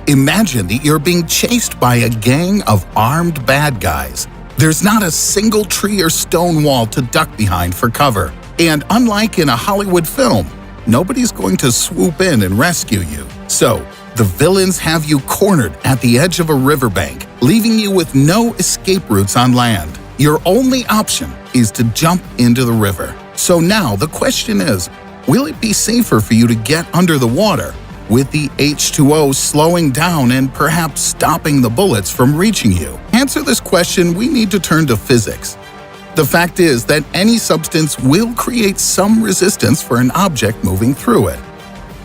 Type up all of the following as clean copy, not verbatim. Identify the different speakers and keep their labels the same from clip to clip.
Speaker 1: Imagine that you're being chased by a gang of armed bad guys. There's not a single tree or stone wall to duck behind for cover. And unlike in a Hollywood film, nobody's going to swoop in and rescue you. So, the villains have you cornered at the edge of a riverbank, leaving you with no escape routes on land. Your only option is to jump into the river. So now the question is, will it be safer for you to get under the water, with the H2O slowing down and perhaps stopping the bullets from reaching you? To answer this question, we need to turn to physics. The fact is that any substance will create some resistance for an object moving through it.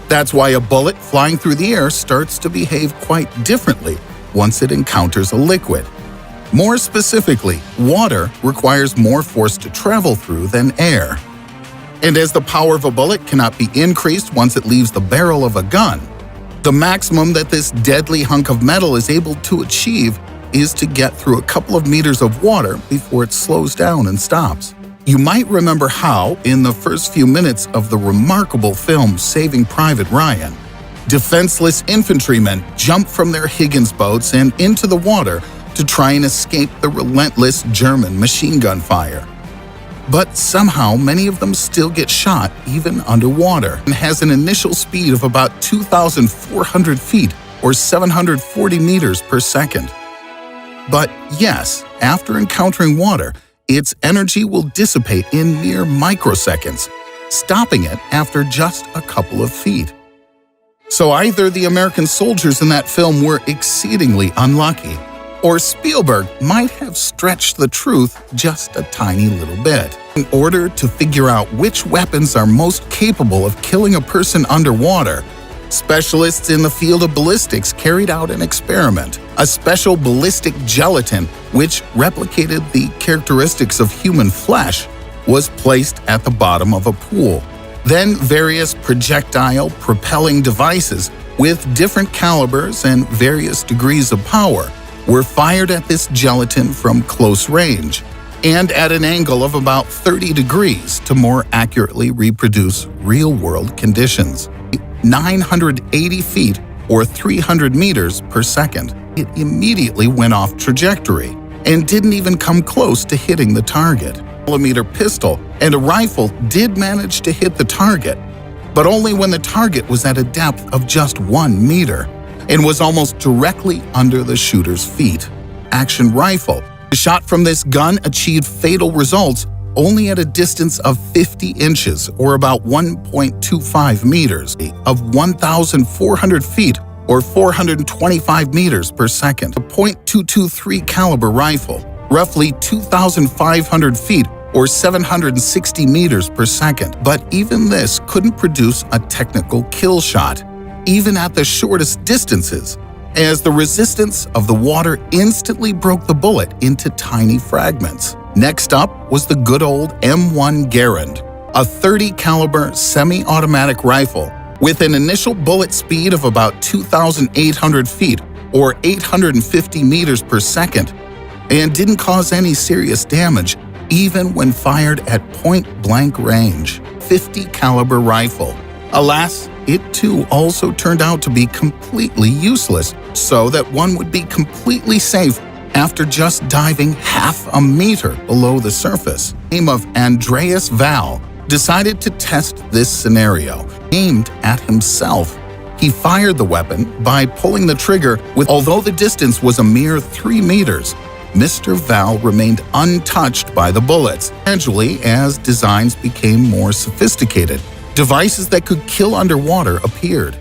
Speaker 1: That's why a bullet flying through the air starts to behave quite differently once it encounters a liquid. More specifically, water requires more force to travel through than air. And as the power of a bullet cannot be increased once it leaves the barrel of a gun, the maximum that this deadly hunk of metal is able to achieve is to get through a couple of meters of water before it slows down and stops. You might remember how, in the first few minutes of the remarkable film Saving Private Ryan, defenseless infantrymen jump from their Higgins boats and into the water to try and escape the relentless German machine gun fire. But somehow many of them still get shot even underwater, and has an initial speed of about 2,400 feet or 740 meters per second. But yes, after encountering water, its energy will dissipate in mere microseconds, stopping it after just a couple of feet. So either the American soldiers in that film were exceedingly unlucky, or Spielberg might have stretched the truth just a tiny little bit. In order to figure out which weapons are most capable of killing a person underwater, specialists in the field of ballistics carried out an experiment. A special ballistic gelatin, which replicated the characteristics of human flesh, was placed at the bottom of a pool. Then various projectile propelling devices with different calibers and various degrees of power were fired at this gelatin from close range and at an angle of about 30 degrees to more accurately reproduce real-world conditions. 980 feet or 300 meters per second. It immediately went off trajectory and didn't even come close to hitting the target. A millimeter pistol and a rifle did manage to hit the target, but only when the target was at a depth of just 1 meter and was almost directly under the shooter's feet. Action rifle. The shot from this gun achieved fatal results only at a distance of 50 inches or about 1.25 meters, of 1,400 feet or 425 meters per second. A .223 caliber rifle, roughly 2,500 feet or 760 meters per second. But even this couldn't produce a technical kill shot, even at the shortest distances, as the resistance of the water instantly broke the bullet into tiny fragments. Next up was the good old M1 Garand, a .30 caliber semi-automatic rifle with an initial bullet speed of about 2,800 feet or 850 meters per second, and didn't cause any serious damage even when fired at point-blank range. .50 caliber rifle. Alas, it too also turned out to be completely useless, so that one would be completely safe after just diving half a meter below the surface. The name of Andreas Val decided to test this scenario, aimed at himself. He fired the weapon by pulling the trigger although the distance was a mere 3 meters, Mr. Val remained untouched by the bullets. Gradually, as designs became more sophisticated, devices that could kill underwater appeared.